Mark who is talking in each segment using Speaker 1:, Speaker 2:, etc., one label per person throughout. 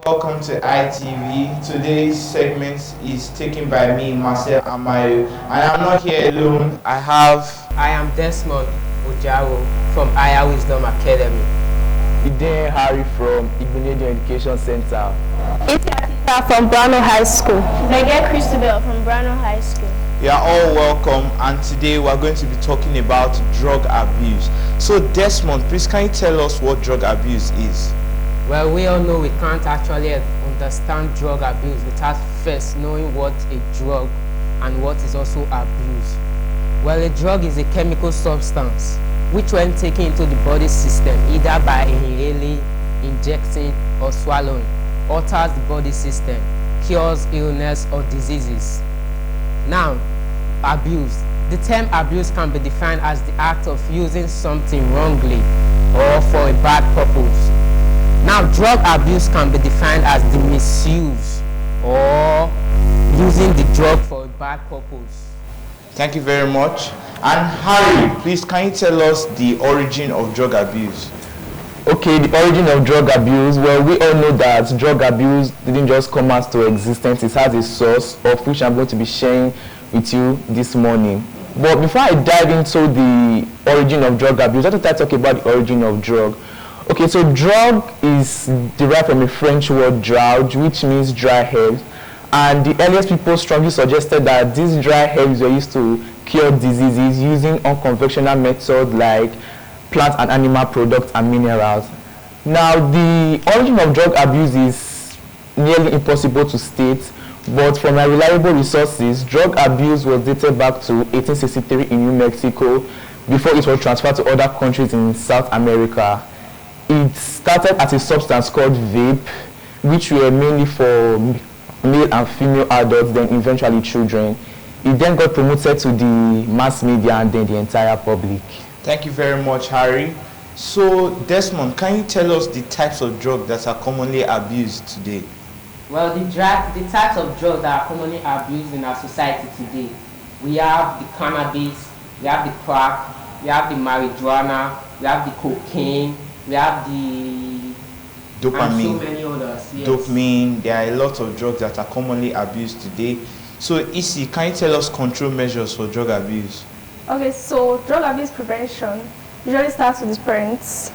Speaker 1: Welcome to ITV. Today's segment is taken by me, Marcel Amayo, and I'm not here alone.
Speaker 2: I am Desmond Ojaro from Higher Wisdom Academy.
Speaker 3: Iden Harry from Igbonedo Education Center.
Speaker 4: Itata from Brownell High School.
Speaker 5: Megan Christabel from Brownell High School.
Speaker 1: You are all welcome, and today we're going to be talking about drug abuse. So Desmond, please can you tell us what drug abuse is?
Speaker 2: Well, we all know we can't actually understand drug abuse without first knowing what a drug and what is also abuse. Well, a drug is a chemical substance which, when taken into the body system, either by inhaling, injecting, or swallowing, alters the body system, cures illness or diseases. Now, abuse. The term abuse can be defined as the act of using something wrongly or for a bad purpose. Now, drug abuse can be defined as the misuse or using the drug for a bad purpose.
Speaker 1: Thank you very much. And Harry, please can you tell us the origin of drug abuse?
Speaker 3: Okay, the origin of drug abuse. Well, we all know that drug abuse didn't just come out to existence. It has a source of which I'm going to be sharing with you this morning. But before I dive into the origin of drug abuse, let me talk about the origin of drug. Okay, so drug is derived from a French word drauge, which means dry herbs. And the earliest people strongly suggested that these dry herbs were used to cure diseases using unconventional methods like plant and animal products and minerals. Now, the origin of drug abuse is nearly impossible to state, but from my reliable resources, drug abuse was dated back to 1863 in New Mexico before it was transferred to other countries in South America. It started as a substance called vape, which were mainly for male and female adults, then eventually children. It then got promoted to the mass media and then the entire public.
Speaker 1: Thank you very much, Harry. So Desmond, can you tell us the types of drugs that are commonly abused today?
Speaker 2: Well, the types of drugs that are commonly abused in our society today, we have the cannabis, we have the crack, we have the marijuana, we have the cocaine, we have the
Speaker 1: Dopamine.
Speaker 2: and so many others. Yes.
Speaker 1: Dopamine. There are a lot of drugs that are commonly abused today. So Isi, can you tell us control measures for drug abuse?
Speaker 4: Okay, so drug abuse prevention usually starts with the parents.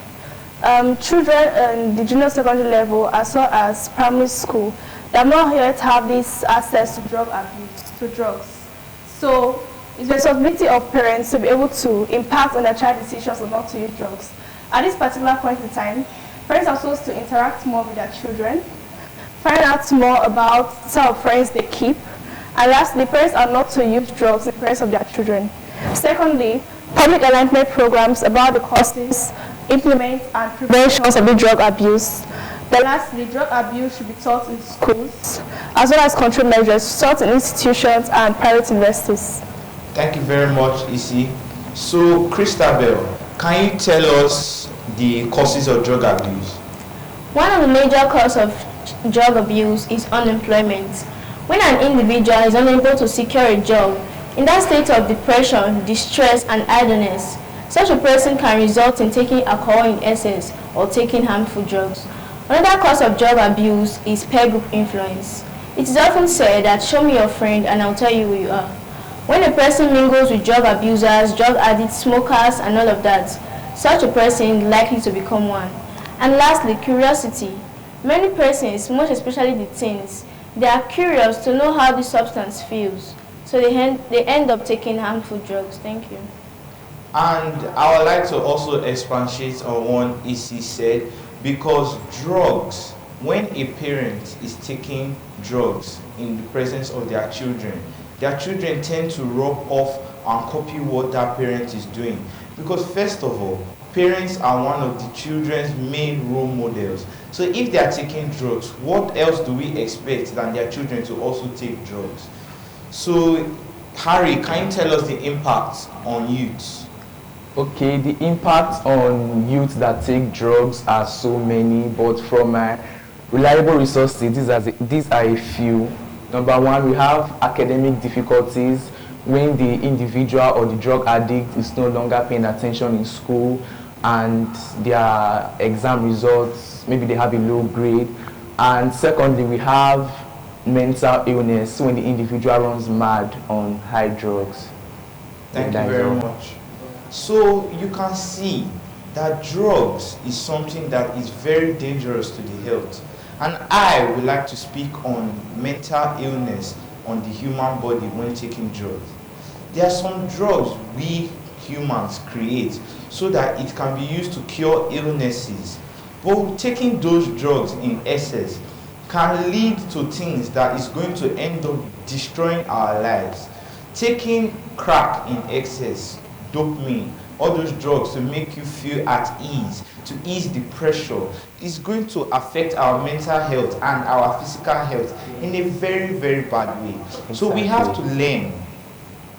Speaker 4: Children in the junior secondary level as well as primary school, they have not yet have this access to drug abuse, to drugs. So it's the responsibility of parents to be able to impact on their child's decisions on not to use drugs. At this particular point in time, parents are supposed to interact more with their children, find out more about the sort of friends they keep, and lastly, parents are not to use drugs in the presence of their children. Secondly, public enlightenment programs about the causes, implement, and preventions of the drug abuse. Then lastly, drug abuse should be taught in schools, as well as control measures taught in institutions and private universities.
Speaker 1: Thank you very much, Isi. So Christabel, can you tell us the causes of drug abuse?
Speaker 5: One of the major causes of drug abuse is unemployment. When an individual is unable to secure a job, in that state of depression, distress, and idleness, such a person can result in taking alcohol in excess or taking harmful drugs. Another cause of drug abuse is peer group influence. It is often said that show me your friend and I'll tell you who you are. When a person mingles with drug abusers, drug addicts, smokers, and all of that, such a person is likely to become one. And lastly, curiosity. Many persons, most especially the teens, they are curious to know how the substance feels. So they end up taking harmful drugs. Thank you.
Speaker 1: And I would like to also expatiate on one Isi said, because drugs, when a parent is taking drugs in the presence of their children tend to rub off and copy what that parent is doing. Because first of all, parents are one of the children's main role models. So if they are taking drugs, what else do we expect than their children to also take drugs? So Harry, can you tell us the impact on youths?
Speaker 3: Okay, the impact on youth that take drugs are so many, but from my reliable resources, these are a few. Number one, we have academic difficulties when the individual or the drug addict is no longer paying attention in school and their exam results, maybe they have a low grade. And secondly, we have mental illness when the individual runs mad on high drugs.
Speaker 1: Thank you very much. So you can see that drugs is something that is very dangerous to the health. And I would like to speak on mental illness on the human body when taking drugs. There are some drugs we humans create so that it can be used to cure illnesses. But taking those drugs in excess can lead to things that is going to end up destroying our lives. Taking crack in excess, dopamine, all those drugs to make you feel at ease, to ease the pressure, is going to affect our mental health and our physical health in a very, very bad way. Exactly. So we have to learn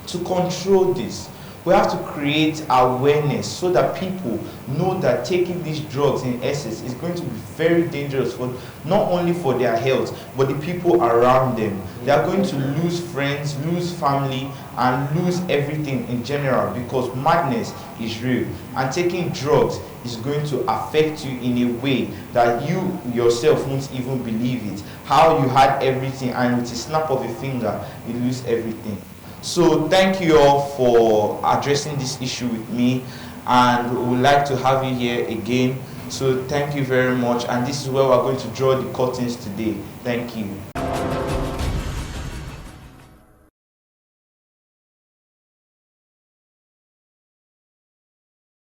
Speaker 1: to control this. We have to create awareness so that people know that taking these drugs in excess is going to be very dangerous for not only for their health, but the people around them. They are going to lose friends, lose family, and lose everything in general because madness is real. And taking drugs is going to affect you in a way that you yourself won't even believe it. How you had everything and with a snap of a finger, you lose everything. So thank you all for addressing this issue with me, and we would like to have you here again. So thank you very much, and this is where we're going to draw the curtains today. Thank you.